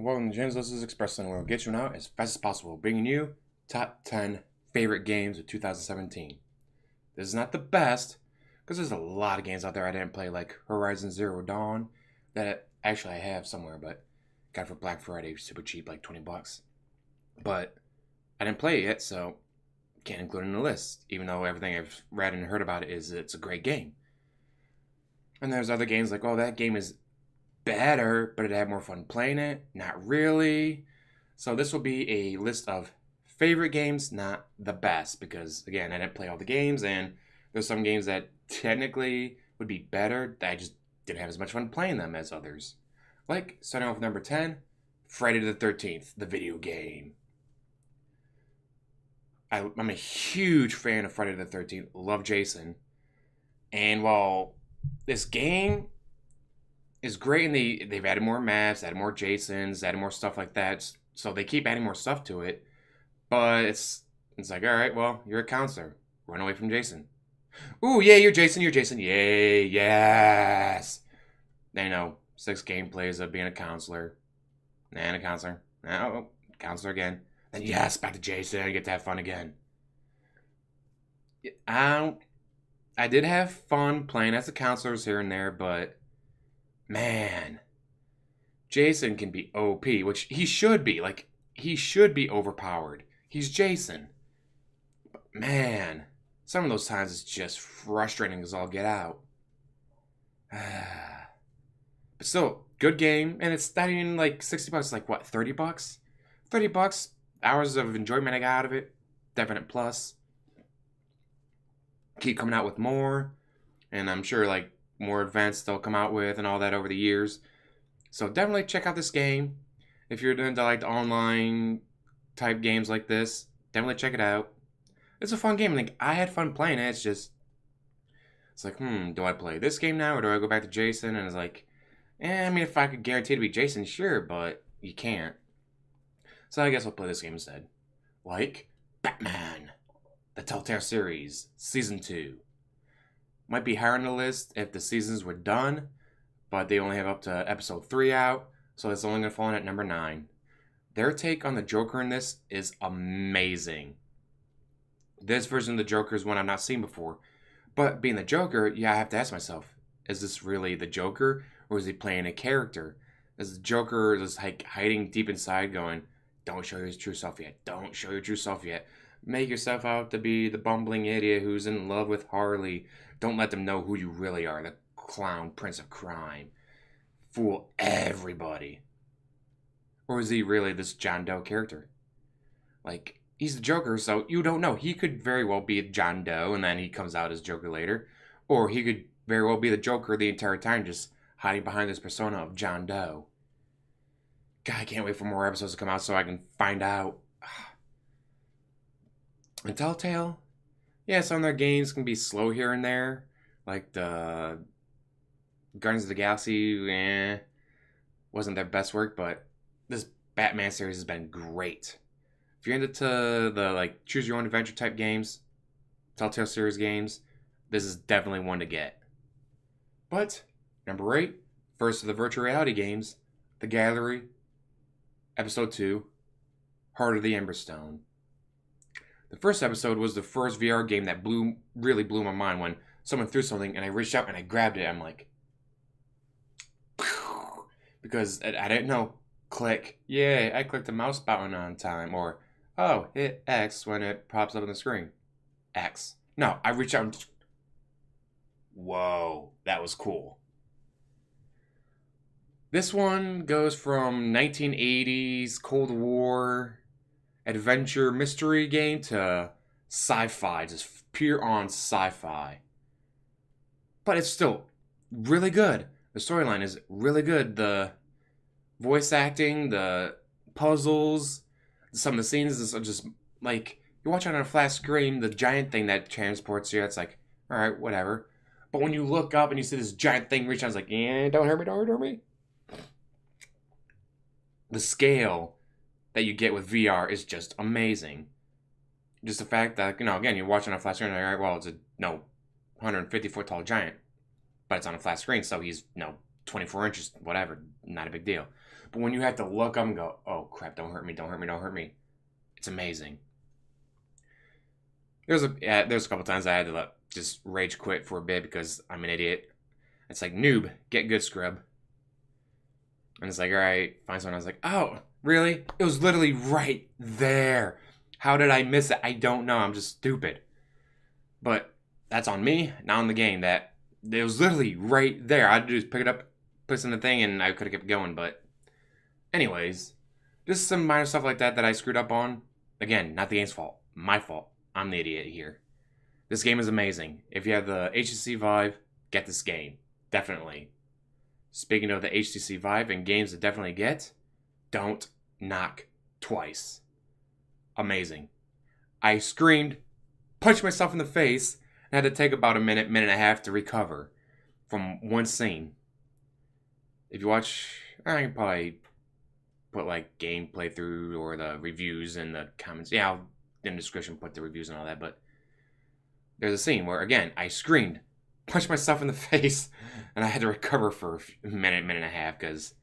welcome to James List's Express Center, where we'll get you out as fast as possible, bringing you top 10 favorite games of 2017. This is not the best, because there's a lot of games out there I didn't play, like Horizon Zero Dawn, that actually I have somewhere, but got it for Black Friday, super cheap, like 20 bucks. But I didn't play it yet, so can't include it in the list, even though everything I've read and heard about it is it's a great game. And there's other games like, oh, that game is better, but it had more fun playing it. Not really. So this will be a list of favorite games, not the best, because again, I didn't play all the games, and there's some games that technically would be better that I just didn't have as much fun playing them as others. Like, starting off with number 10, Friday the 13th, the video game. I'm a huge fan of Friday the 13th. Love Jason. And while this game is great, and they've added more maps, added more Jasons, added more stuff like that. So they keep adding more stuff to it. But it's like, all right, well, you're a counselor. Run away from Jason. Ooh, yeah, you're Jason, you're Jason. Yay, yes. They know 6 gameplays of being a counselor. And a counselor. Oh, counselor again. Then yes, back to Jason. I get to have fun again. I did have fun playing as the counselors here and there, but man, Jason can be OP, which he should be. Like, he should be overpowered. He's Jason. But man, some of those times it's just frustrating as all get out. But still, good game, and it's not even like 60 bucks, like what, 30 bucks? 30 bucks, hours of enjoyment I got out of it. Definite plus. Keep coming out with more, and I'm sure like more events they'll come out with and all that over the years. So definitely check out this game. If you're into like the online type games like this, definitely check it out. It's a fun game. Like, I had fun playing it. It's like, do I play this game now or do I go back to Jason? And it's like, I mean, if I could guarantee to be Jason, sure, but you can't. So I guess I'll play this game instead. Like Batman, the Telltale series, Season 2. Might be higher on the list if the seasons were done, but they only have up to episode 3 out, so it's only going to fall in at number 9. Their take on the Joker in this is amazing. This version of the Joker is one I've not seen before, but being the Joker, I have to ask myself, is this really the Joker, or is he playing a character? Is the Joker just like hiding deep inside going, don't show your true self yet, don't show your true self yet. Make yourself out to be the bumbling idiot who's in love with Harley. Don't let them know who you really are, the clown prince of crime. Fool everybody. Or is he really this John Doe character? Like, he's the Joker, so you don't know. He could very well be John Doe, and then he comes out as Joker later. Or he could very well be the Joker the entire time, just hiding behind this persona of John Doe. God, I can't wait for more episodes to come out so I can find out. And Telltale, some of their games can be slow here and there. Like the Guardians of the Galaxy, wasn't their best work, but this Batman series has been great. If you're into the like choose your own adventure type games, Telltale series games, this is definitely one to get. But number 8, first of the virtual reality games, The Gallery, Episode 2, Heart of the Emberstone. The first episode was the first VR game that really blew my mind when someone threw something and I reached out and I grabbed it. I'm like, because I didn't know. Click. Yay, I clicked the mouse button on time. Or, oh, hit X when it pops up on the screen. X. No, I reached out and... Whoa, that was cool. This one goes from 1980s Cold War adventure mystery game to sci-fi, just pure on sci-fi. But it's still really good. The storyline is really good. The voice acting, the puzzles, some of the scenes are just like, you watch it on a flat screen, the giant thing that transports you, it's like, alright, whatever. But when you look up and you see this giant thing reach out, it's like, don't hurt me, don't hurt me. The scale that you get with VR is just amazing. Just the fact that, again, you're watching on a flat screen, all right, well, it's a 150-foot tall giant, but it's on a flat screen, so he's 24 inches, whatever, not a big deal. But when you have to look up and go, oh crap, don't hurt me, don't hurt me, don't hurt me. It's amazing. There's a couple times I had to just rage quit for a bit because I'm an idiot. It's like, noob, get good, scrub. And it's like, all right, find someone. I was like, oh, really? It was literally right there. How did I miss it? I don't know. I'm just stupid. But that's on me, not on the game. That it was literally right there. I had to just pick it up, put it in the thing, and I could have kept going. But anyways, just some minor stuff like that I screwed up on. Again, not the game's fault. My fault. I'm the idiot here. This game is amazing. If you have the HTC Vive, get this game. Definitely. Speaking of the HTC Vive and games to definitely get, Don't Knock Twice. Amazing. I screamed, punched myself in the face, and had to take about a minute and a half to recover from one scene. If you watch, I can probably put like game playthrough or the reviews in the comments. Yeah, I'll in the description put the reviews and all that, but there's a scene where, again, I screamed, punched myself in the face, and I had to recover for a minute and a half because,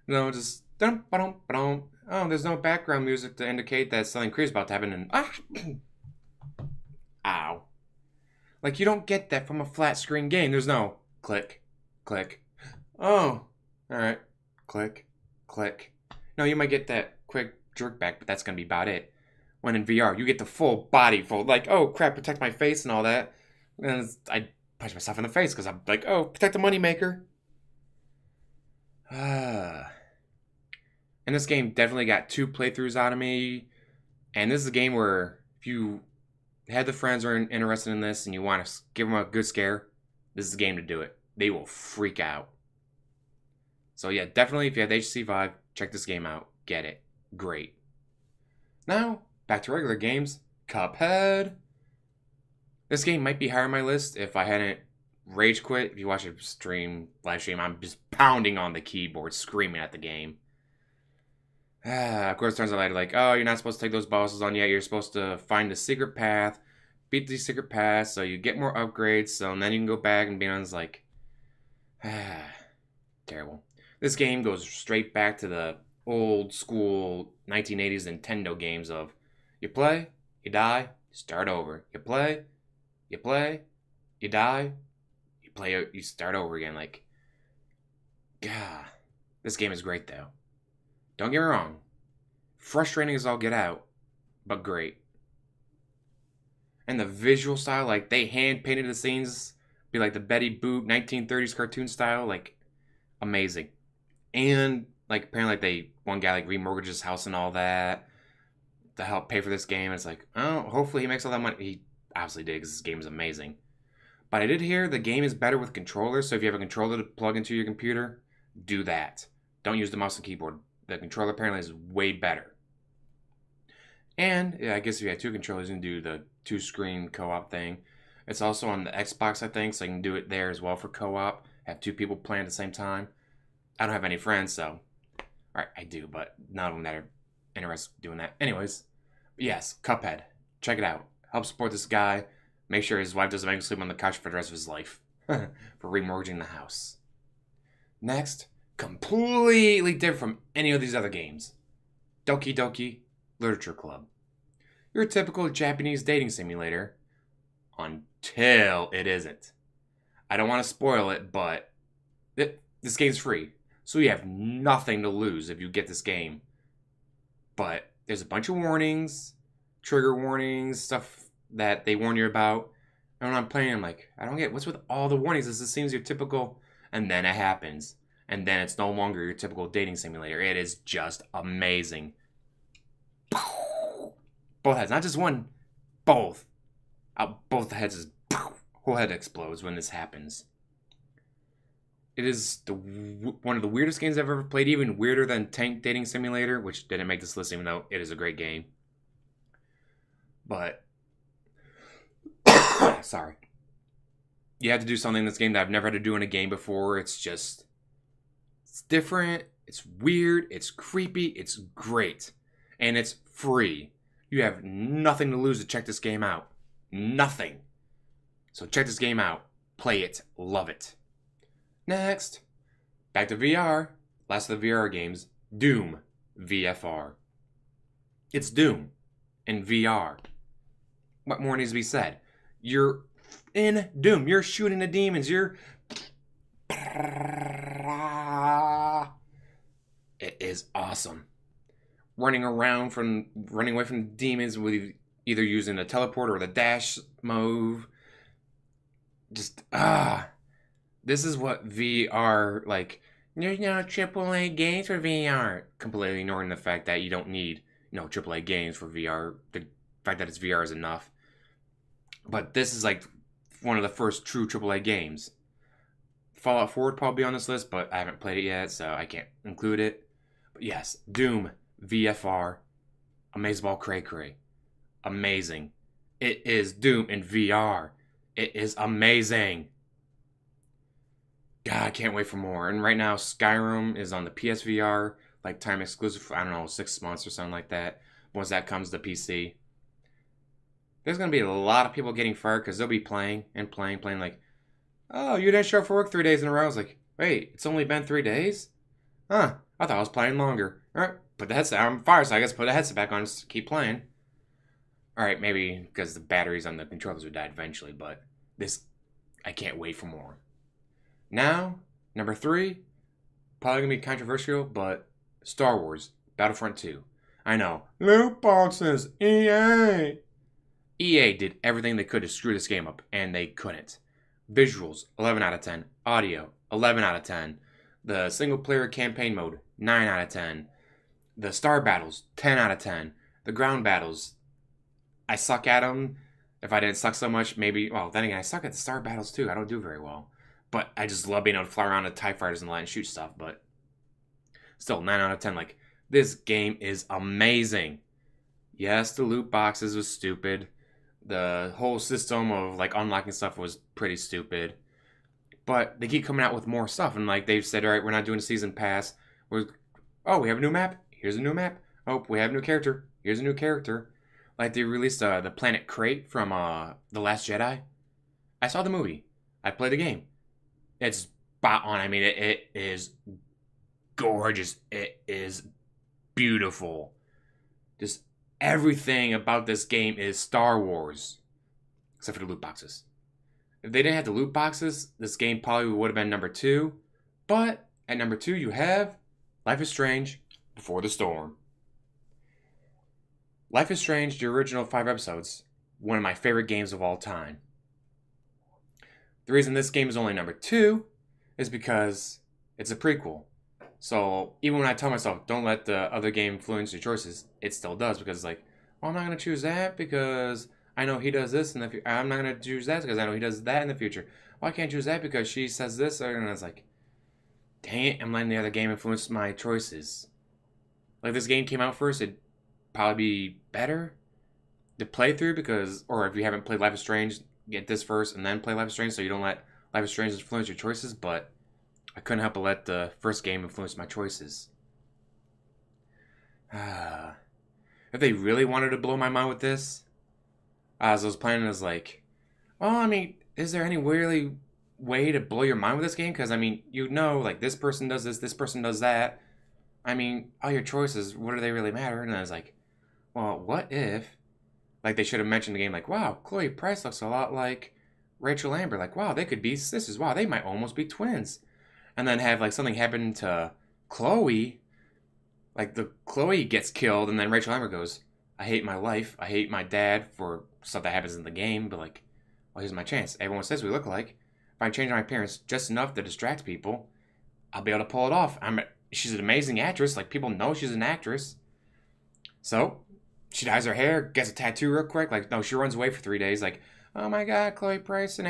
just oh, there's no background music to indicate that something crazy about to happen, and ow. Like, you don't get that from a flat screen game. There's no click, click. Oh, alright, click, click. No, you might get that quick jerk back, but that's going to be about it. When in VR, you get the full body, like, oh crap, protect my face and all that. And I punch myself in the face because I'm like, oh, protect the moneymaker. And this game definitely got 2 playthroughs out of me. And this is a game where if you have the friends who are interested in this and you want to give them a good scare, this is the game to do it. They will freak out. So yeah, definitely if you have the HTC Vive, check this game out. Get it. Great. Now, back to regular games. Cuphead. This game might be higher on my list if I hadn't rage quit. If you watch a live stream, I'm just pounding on the keyboard, screaming at the game. Of course, it turns out like, oh, you're not supposed to take those bosses on yet. You're supposed to find the secret path, beat the secret path, so you get more upgrades. So and then you can go back and be honest, like, terrible. This game goes straight back to the old school 1980s Nintendo games of you play, you die, start over. You play, you die, you play, you start over again. Like, God, this game is great though. Don't get me wrong, frustrating as all get out, but great. And the visual style, like they hand painted the scenes, be like the Betty Boop 1930s cartoon style, like amazing. And like apparently like they one guy like remortgaged his house and all that to help pay for this game. And it's like, oh, hopefully he makes all that money. He obviously did because this game is amazing. But I did hear the game is better with controllers. So if you have a controller to plug into your computer, do that. Don't use the mouse and keyboard. The controller apparently is way better. And yeah, I guess if you have 2 controllers, you can do the 2-screen co-op thing. It's also on the Xbox, I think, so you can do it there as well for co-op. Have 2 people playing at the same time. I don't have any friends, so... Alright, I do, but none of them that are interested in doing that. Anyways, yes, Cuphead. Check it out. Help support this guy. Make sure his wife doesn't make him sleep on the couch for the rest of his life. For remortgaging the house. Next, completely different from any of these other games. Doki Doki Literature Club. Your typical Japanese dating simulator until it isn't. I don't want to spoil it, but this game's free. So you have nothing to lose if you get this game. But there's a bunch of warnings, trigger warnings, stuff that they warn you about. And when I'm playing, I'm like, I don't get what's with all the warnings. This seems your typical, and then it happens. And then it's no longer your typical dating simulator. It is just amazing. Both heads, not just one, both. Both heads is whole head explodes when this happens. It is one of the weirdest games I've ever played, even weirder than Tank Dating Simulator, which didn't make this list even though it is a great game. But, sorry. You have to do something in this game that I've never had to do in a game before. It's different, it's weird, it's creepy, it's great. And it's free. You have nothing to lose to check this game out. Nothing. So check this game out. Play it. Love it. Next, back to VR. Last of the VR games, Doom VFR. It's Doom in VR. What more needs to be said? You're in Doom. You're shooting the demons. It is awesome. Running away from the demons with either using the teleport or the dash move. Just this is what VR like. There's no AAA games for VR. Completely ignoring the fact that you don't need AAA games for VR. The fact that it's VR is enough. But this is like one of the first true AAA games. Fallout 4 would probably be on this list, but I haven't played it yet, so I can't include it. But yes, Doom VFR, Amazeball Cray Cray, amazing. It is Doom in VR. It is amazing. God, I can't wait for more. And right now, Skyrim is on the PSVR, like time exclusive for, I don't know, 6 months or something like that. Once that comes to PC. There's going to be a lot of people getting fired because they'll be playing like, oh, you didn't show up for work 3 days in a row. I was like, wait, it's only been 3 days? Huh, I thought I was playing longer. All right, put the headset on. I'm fired, so I guess put the headset back on and just keep playing. All right, maybe because the batteries on the controllers would die eventually, but this, I can't wait for more. Now, number 3, probably going to be controversial, but Star Wars Battlefront 2. I know. Loot boxes, EA. EA did everything they could to screw this game up, and they couldn't. Visuals, 11 out of 10. Audio, 11 out of 10. The single-player campaign mode, 9 out of 10. The star battles, 10 out of 10. The ground battles, I suck at them. If I didn't suck so much, maybe... Well, then again, I suck at the star battles, too. I don't do very well. But I just love being able to fly around with TIE fighters and let and shoot stuff. But still, 9 out of 10. Like, this game is amazing. Yes, the loot boxes was stupid. The whole system of, like, unlocking stuff was pretty stupid. But they keep coming out with more stuff. And, like, they've said, all right, we're not doing a season pass. We have a new map. Here's a new map. Oh, we have a new character. Here's a new character. Like, they released the Planet Crate from The Last Jedi. I saw the movie. I played the game. It's spot on. I mean, it is gorgeous. It is beautiful. Just everything about this game is Star Wars. Except for the loot boxes. If they didn't have the loot boxes, this game probably would have been number 2. But at number 2, you have Life is Strange Before the Storm. Life is Strange, the original 5 episodes, one of my favorite games of all time. The reason this game is only number 2 is because it's a prequel. So even when I tell myself, don't let the other game influence your choices, it still does. Because, like, well, I'm not going to choose that because I know he does this in the future. I'm not going to choose that because I know he does that in the future. Well, I can't choose that because she says this. And it's like, dang it, I'm letting the other game influence my choices. Like, if this game came out first, it'd probably be better to play through because, or if you haven't played Life is Strange, get this first and then play Life is Strange so you don't let Life is Strange influence your choices. But I couldn't help but let the first game influence my choices. If they really wanted to blow my mind with this, as I was planning, as like, well, I mean, is there any really way to blow your mind with this game? Because, I mean, like, this person does this person does that. I mean, all your choices, what do they really matter? And I was like, well, what if, like, they should have mentioned the game, like, wow, Chloe Price looks a lot like Rachel Amber. Like, wow, they could be sisters. Wow, they might almost be twins. And then have, like, something happen to Chloe. Like, Chloe gets killed, and then Rachel Amber goes, I hate my life. I hate my dad for stuff that happens in the game. But, like, well, here's my chance. Everyone says we look alike. If I change my appearance just enough to distract people, I'll be able to pull it off. She's an amazing actress. Like, people know she's an actress. So, she dyes her hair, gets a tattoo real quick. Like, no, she runs away for 3 days. Like, oh my God, Chloe Price and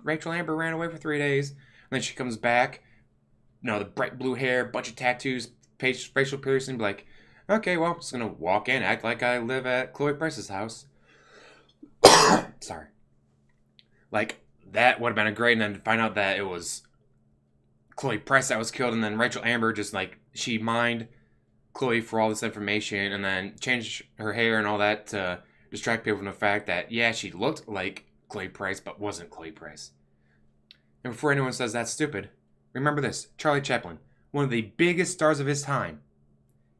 Rachel Amber ran away for 3 days. And then she comes back, the bright blue hair, bunch of tattoos, facial piercing, be like, okay, well, I'm just going to walk in, act like I live at Chloe Price's house. Sorry. Like, that would have been a great, and then find out that it was Chloe Price that was killed, and then Rachel Amber just, like, she mined Chloe for all this information, and then changed her hair and all that to distract people from the fact that, yeah, she looked like Chloe Price, but wasn't Chloe Price. And before anyone says that's stupid, remember this. Charlie Chaplin. one of the biggest stars of his time.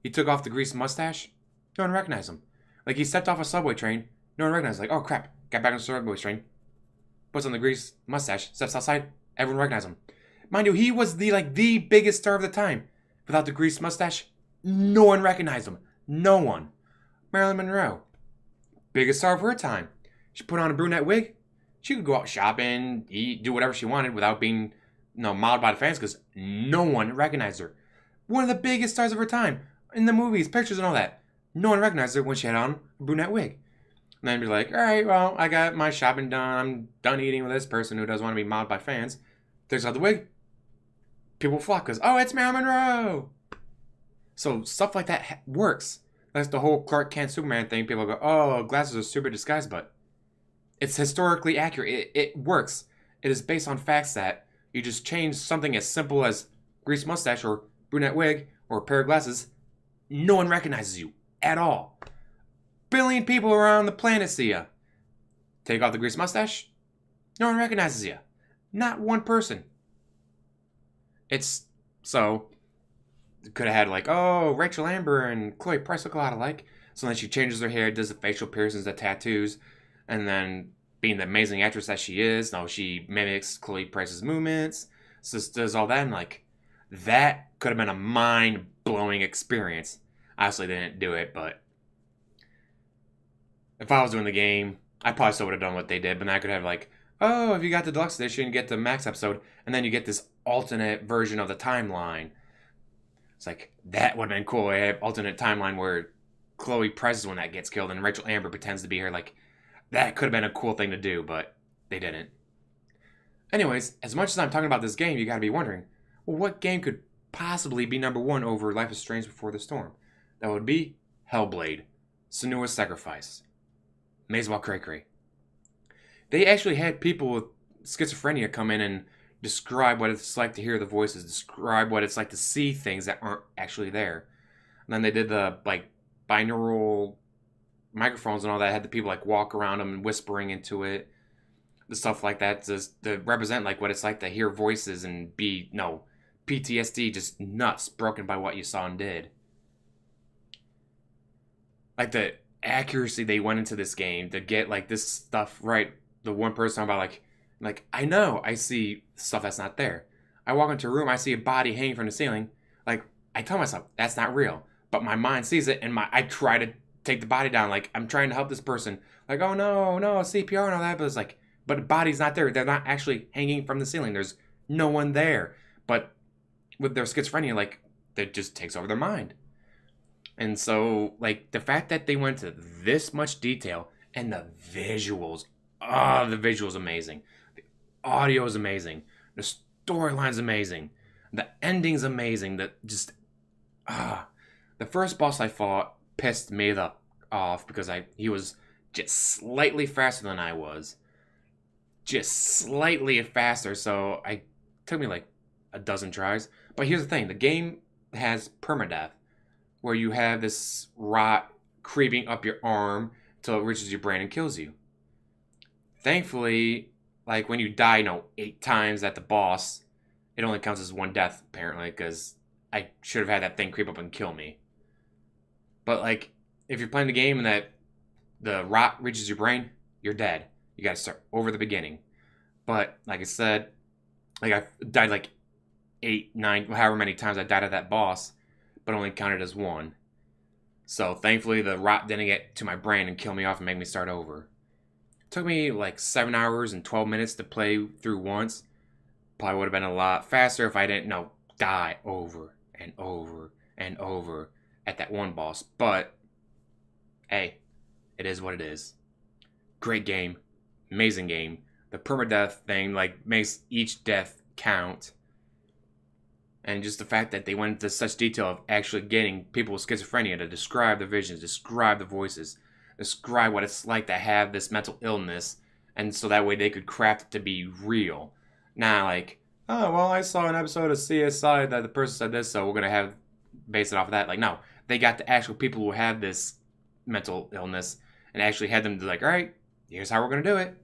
He took off the greased mustache. No one recognized him. Like he stepped off a subway train. No one recognized him. Like, oh crap, got back on the subway train. Puts on the greased mustache. Steps outside. Everyone recognized him. Mind you, he was the biggest star of the time. Without the greased mustache, no one recognized him. No one. Marilyn Monroe, biggest star of her time. She put on a brunette wig. She could go out shopping, eat, do whatever she wanted without being, modeled by the fans because no one recognized her. One of the biggest stars of her time in the movies, pictures, and all that. No one recognized her when she had on a brunette wig. And then be like, all right, well, I got my shopping done. I'm done eating with this person who doesn't want to be modeled by fans. Takes out the wig. People flock because, oh, it's Marilyn Monroe. So stuff like that works. That's the whole Clark Kent Superman thing. People go, oh, glasses are super disguise, but it's historically accurate. It works. It is based on facts that you just change something as simple as greased mustache or brunette wig or a pair of glasses. No one recognizes you at all. Billion people around the planet see you. Take off the greased mustache. No one recognizes you. Not one person. It's so could have had like, oh, Rachel Amber and Chloe Price look a lot alike. So then she changes her hair, does the facial piercings, the tattoos, and then being the amazing actress that she is, now she mimics Chloe Price's movements, so does all that, and like that could have been a mind-blowing experience. Obviously they didn't do it, but if I was doing the game, I probably still would have done what they did, but then I could have like, oh, if you got the deluxe edition, you get the max episode, and then you get this alternate version of the timeline. It's like, that would have been cool. I have alternate timeline where Chloe Price is one that gets killed and Rachel Amber pretends to be her. Like, that could have been a cool thing to do, but they didn't. Anyways, as much as I'm talking about this game, you gotta be wondering, well, what game could possibly be number one over Life is Strange Before the Storm? That would be Hellblade, Senua's Sacrifice, Maze Walk Cray Cray. They actually had people with schizophrenia come in and describe what it's like to hear the voices, describe what it's like to see things that aren't actually there. And then they did the like binaural microphones and all that, had the people like walk around them and whispering into it, the stuff like that to represent like what it's like to hear voices and be PTSD, just nuts, broken by what you saw and did. Like the accuracy they went into this game to get like this stuff right. The one person about like I know I see stuff that's not there. I walk into a room, I see a body hanging from the ceiling. Like I tell myself that's not real, but my mind sees it, and I try to take the body down. Like I'm trying to help this person. Like, oh no, CPR and all that, but it's like, but the body's not there. They're not actually hanging from the ceiling. There's no one there. But with their schizophrenia, like that just takes over their mind. And so, like the fact that they went to this much detail and the visuals. Oh, the visual's amazing. The audio is amazing. The storyline's amazing. The ending's amazing. The first boss I fought pissed me off because he was just slightly faster than I was. Just slightly faster, so it took me like a dozen tries. But here's the thing. The game has permadeath, where you have this rot creeping up your arm until it reaches your brain and kills you. Thankfully, like when you die, 8 times at the boss, it only counts as 1 death, apparently, because I should have had that thing creep up and kill me. But like, if you're playing the game and that the rot reaches your brain, you're dead. You gotta start over the beginning. But like I said, like I died like 8, 9, however many times I died at that boss, but only counted as 1. So thankfully the rot didn't get to my brain and kill me off and make me start over. Took me like 7 hours and 12 minutes to play through once. Probably would have been a lot faster if I didn't die over and over and over at that one boss. But hey, it is what it is. Great game, amazing game. The permadeath thing like makes each death count. And just the fact that they went into such detail of actually getting people with schizophrenia to describe the visions, describe the voices, describe what it's like to have this mental illness, and so that way they could craft it to be real. Not like, oh, well, I saw an episode of CSI that the person said this, so we're going to base it off of that. Like, no, they got the actual people who have this mental illness and actually had them like, all right, here's how we're going to do it.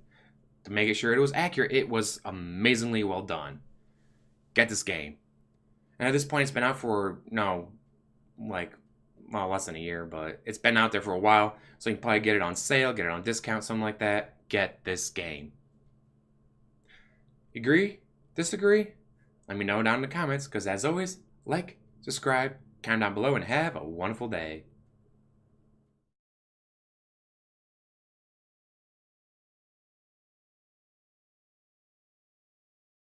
To make it sure it was accurate, it was amazingly well done. Get this game. And at this point, it's been out for, no, like, well, less than a year, but it's been out there for a while. So you can probably get it on sale, get it on discount, something like that. Get this game. Agree? Disagree? Let me know down in the comments, because as always, like, subscribe, comment down below, and have a wonderful day.